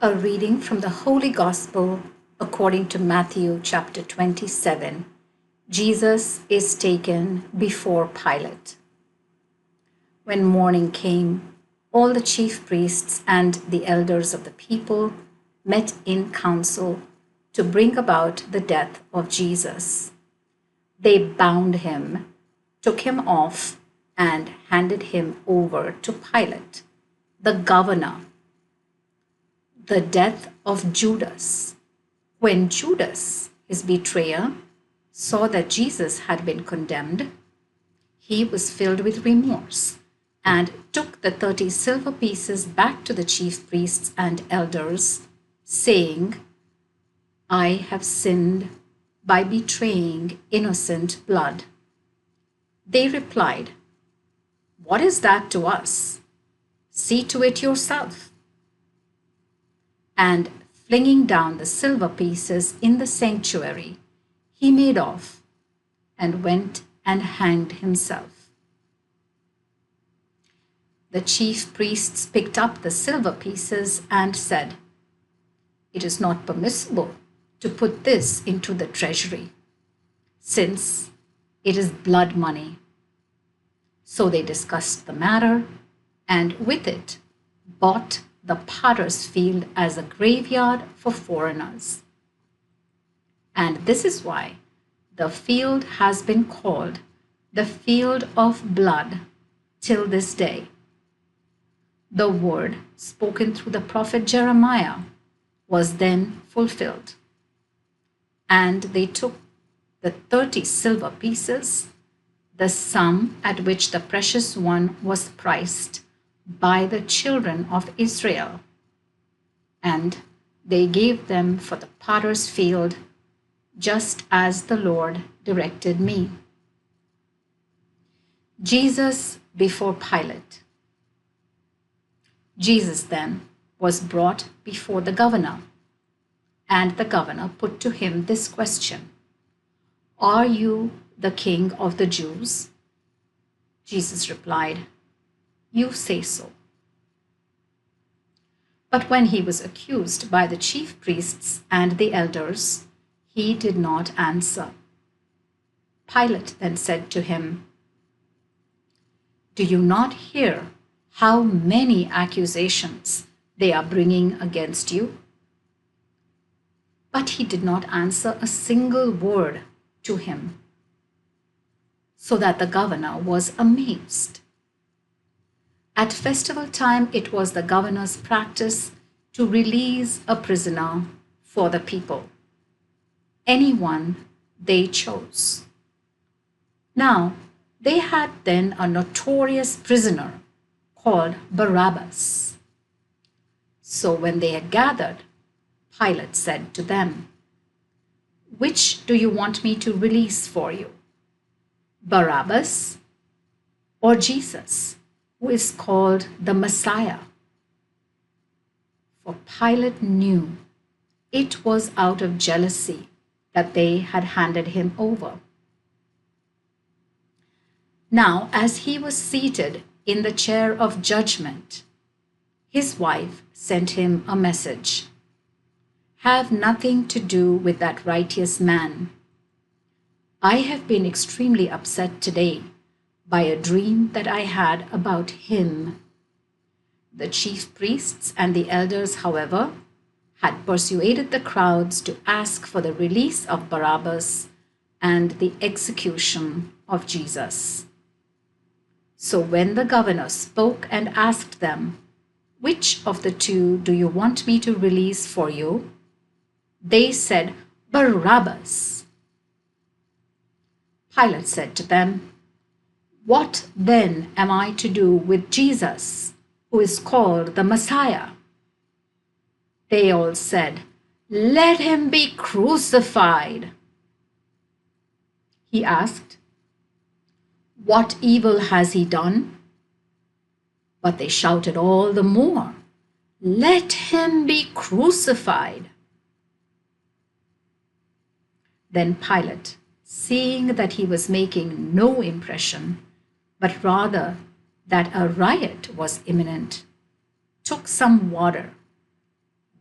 A reading from the Holy Gospel according to Matthew chapter 27. Jesus is taken before Pilate. When morning came, all the chief priests and the elders of the people met in council to bring about the death of Jesus. They bound him, took him off, and handed him over to Pilate, the governor. The death of Judas. When Judas, his betrayer, saw that Jesus had been condemned, he was filled with remorse and took the 30 silver pieces back to the chief priests and elders, saying, "I have sinned by betraying innocent blood." They replied, "What is that to us? See to it yourself." And flinging down the silver pieces in the sanctuary, he made off and went and hanged himself. The chief priests picked up the silver pieces and said, "It is not permissible to put this into the treasury, since it is blood money." So they discussed the matter, and with it bought the potter's field as a graveyard for foreigners. And this is why the field has been called the field of blood till this day. The word spoken through the prophet Jeremiah was then fulfilled. And they took the 30 silver pieces, the sum at which the precious one was priced by the children of Israel, and they gave them for the potter's field, just as the Lord directed me. Jesus before Pilate. Jesus then was brought before the governor, and the governor put to him this question, "Are you the king of the Jews?" Jesus replied, "You say so." But when he was accused by the chief priests and the elders, he did not answer. Pilate then said to him, "Do you not hear how many accusations they are bringing against you?" But he did not answer a single word to him, so that the governor was amazed. At festival time, it was the governor's practice to release a prisoner for the people, anyone they chose. Now, they had then a notorious prisoner called Barabbas. So when they had gathered, Pilate said to them, "Which do you want me to release for you, Barabbas or Jesus, who is called the Messiah?" For Pilate knew it was out of jealousy that they had handed him over. Now, as he was seated in the chair of judgment, his wife sent him a message, "Have nothing to do with that righteous man. I have been extremely upset today by a dream that I had about him." The chief priests and the elders, however, had persuaded the crowds to ask for the release of Barabbas and the execution of Jesus. So when the governor spoke and asked them, "Which of the two do you want me to release for you?" they said, "Barabbas." Pilate said to them, "What then am I to do with Jesus, who is called the Messiah?" They all said, "Let him be crucified." He asked, "What evil has he done?" But they shouted all the more, "Let him be crucified." Then Pilate, seeing that he was making no impression, but rather that a riot was imminent, took some water,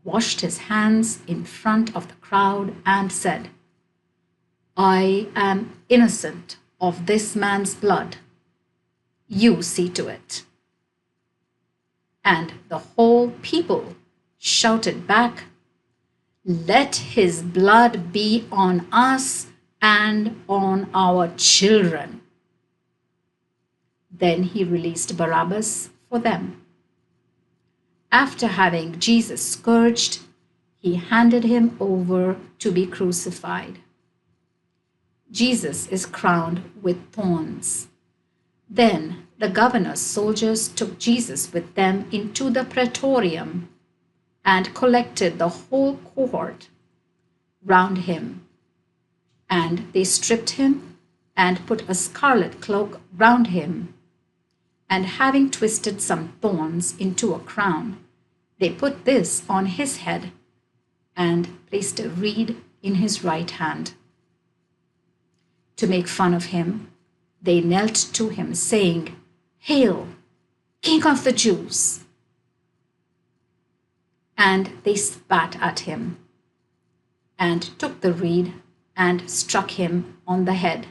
washed his hands in front of the crowd and said, "I am innocent of this man's blood. You see to it." And the whole people shouted back, "Let his blood be on us and on our children." Then he released Barabbas for them. After having Jesus scourged, he handed him over to be crucified. Jesus is crowned with thorns. Then the governor's soldiers took Jesus with them into the praetorium and collected the whole cohort round him. And they stripped him and put a scarlet cloak round him. And having twisted some thorns into a crown, they put this on his head and placed a reed in his right hand. To make fun of him, they knelt to him, saying, "Hail, King of the Jews!" And they spat at him and took the reed and struck him on the head.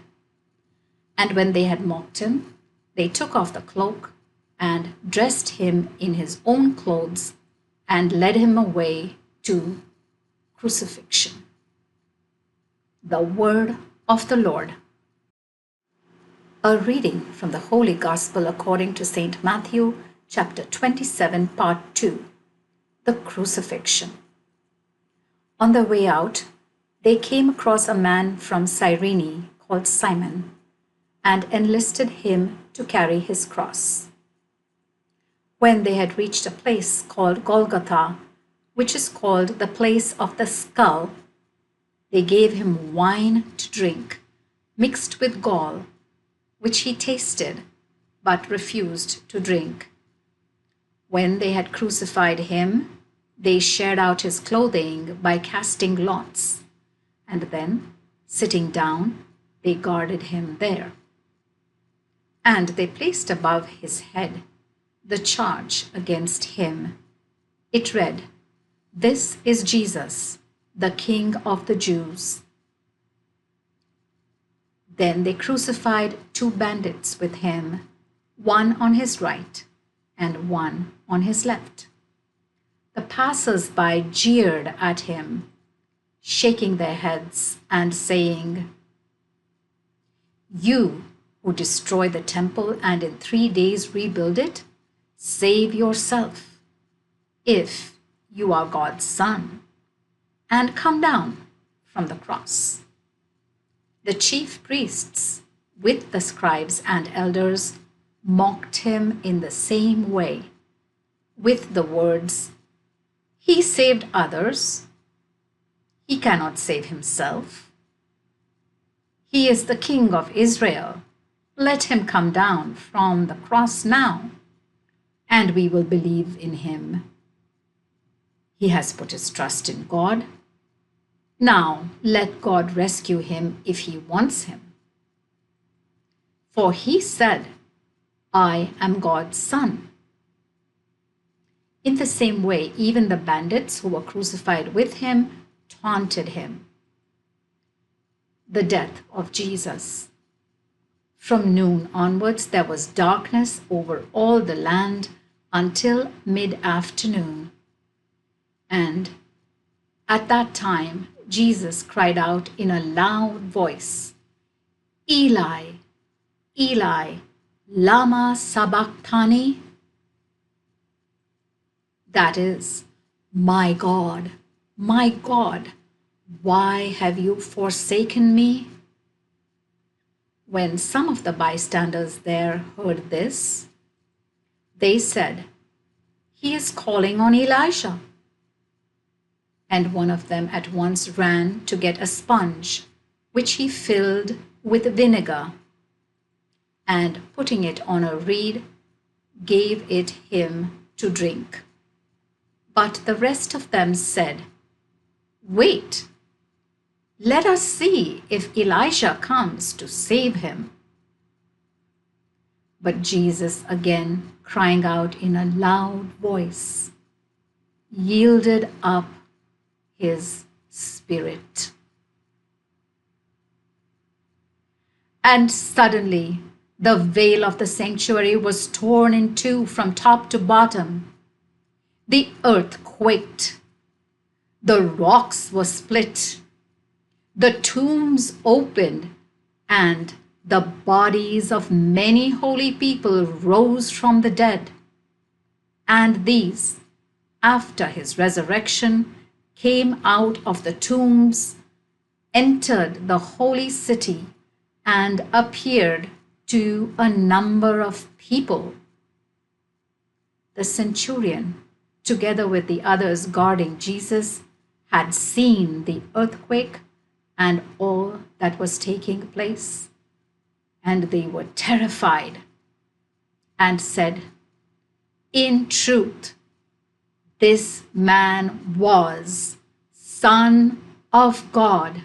And when they had mocked him, they took off the cloak and dressed him in his own clothes and led him away to crucifixion. The word of the Lord. A reading from the Holy Gospel according to St. Matthew, chapter 27, part 2, the crucifixion. On the way out, they came across a man from Cyrene called Simon and enlisted him to carry his cross. When they had reached a place called Golgotha, which is called the place of the skull, they gave him wine to drink, mixed with gall, which he tasted, but refused to drink. When they had crucified him, they shared out his clothing by casting lots, and then, sitting down, they guarded him there. And they placed above his head the charge against him. It read, "This is Jesus, the King of the Jews." Then they crucified 2 bandits with him, one on his right and one on his left. The passers-by jeered at him, shaking their heads and saying, "You who destroy the temple and in 3 days rebuild it, save yourself, if you are God's Son, and come down from the cross." The chief priests, with the scribes and elders, mocked him in the same way, with the words, "He saved others. He cannot save himself. He is the King of Israel. Let him come down from the cross now, and we will believe in him. He has put his trust in God. Now let God rescue him if he wants him. For he said, 'I am God's Son.'" In the same way, even the bandits who were crucified with him taunted him. The death of Jesus. From noon onwards, there was darkness over all the land until mid-afternoon. And at that time, Jesus cried out in a loud voice, "Eli, Eli, lama sabachthani?" That is, my God, why have you forsaken me?" When some of the bystanders there heard this, they said, "He is calling on Elijah." And one of them at once ran to get a sponge, which he filled with vinegar, and putting it on a reed, gave it him to drink. But the rest of them said, "Wait, let us see if Elijah comes to save him." But Jesus, again crying out in a loud voice, yielded up his spirit. And suddenly, the veil of the sanctuary was torn in two from top to bottom. The earth quaked. The rocks were split. The tombs opened, and the bodies of many holy people rose from the dead. And these, after his resurrection, came out of the tombs, entered the holy city, and appeared to a number of people. The centurion, together with the others guarding Jesus, had seen the earthquake and all that was taking place, and they were terrified and said, "In truth, this man was Son of God."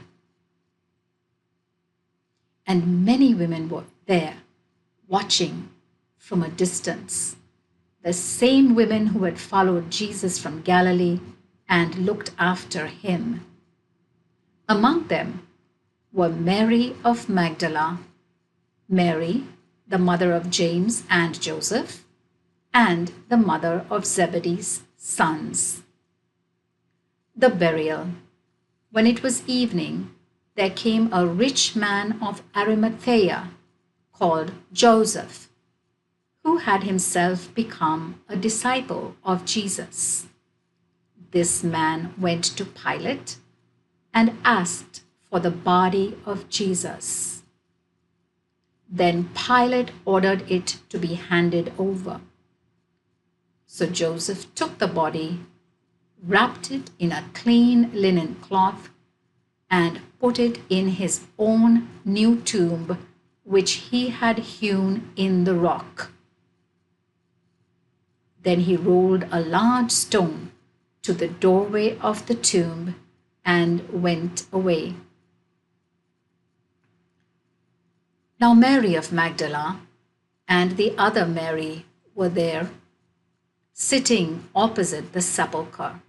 And many women were there watching from a distance, the same women who had followed Jesus from Galilee and looked after him. Among them were Mary of Magdala, Mary, the mother of James and Joseph, and the mother of Zebedee's sons. The burial. When it was evening, there came a rich man of Arimathea called Joseph, who had himself become a disciple of Jesus. This man went to Pilate and asked for the body of Jesus. Then Pilate ordered it to be handed over. So Joseph took the body, wrapped it in a clean linen cloth, and put it in his own new tomb, which he had hewn in the rock. Then he rolled a large stone to the doorway of the tomb and went away. Now Mary of Magdala and the other Mary were there, sitting opposite the sepulchre.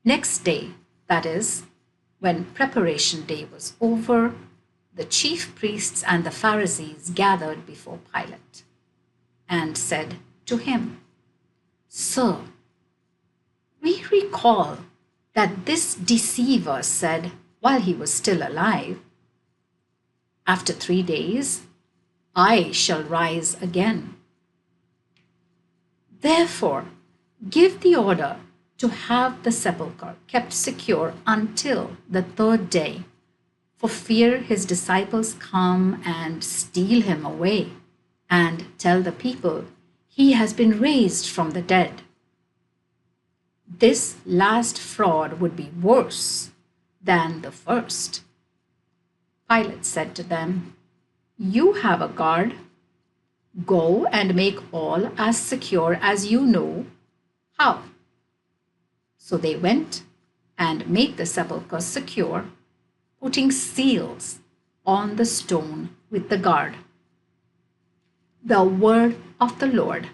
Next day, that is, when preparation day was over, the chief priests and the Pharisees gathered before Pilate and said to him, "Sir, we recall that this deceiver said while he was still alive, 'After 3 days, I shall rise again.' Therefore, give the order to have the sepulchre kept secure until the 3rd day, for fear his disciples come and steal him away and tell the people he has been raised from the dead. This last fraud would be worse than the first." Pilate said to them, "You have a guard. Go and make all as secure as you know how." So they went and made the sepulchre secure, putting seals on the stone with the guard. The word of the Lord.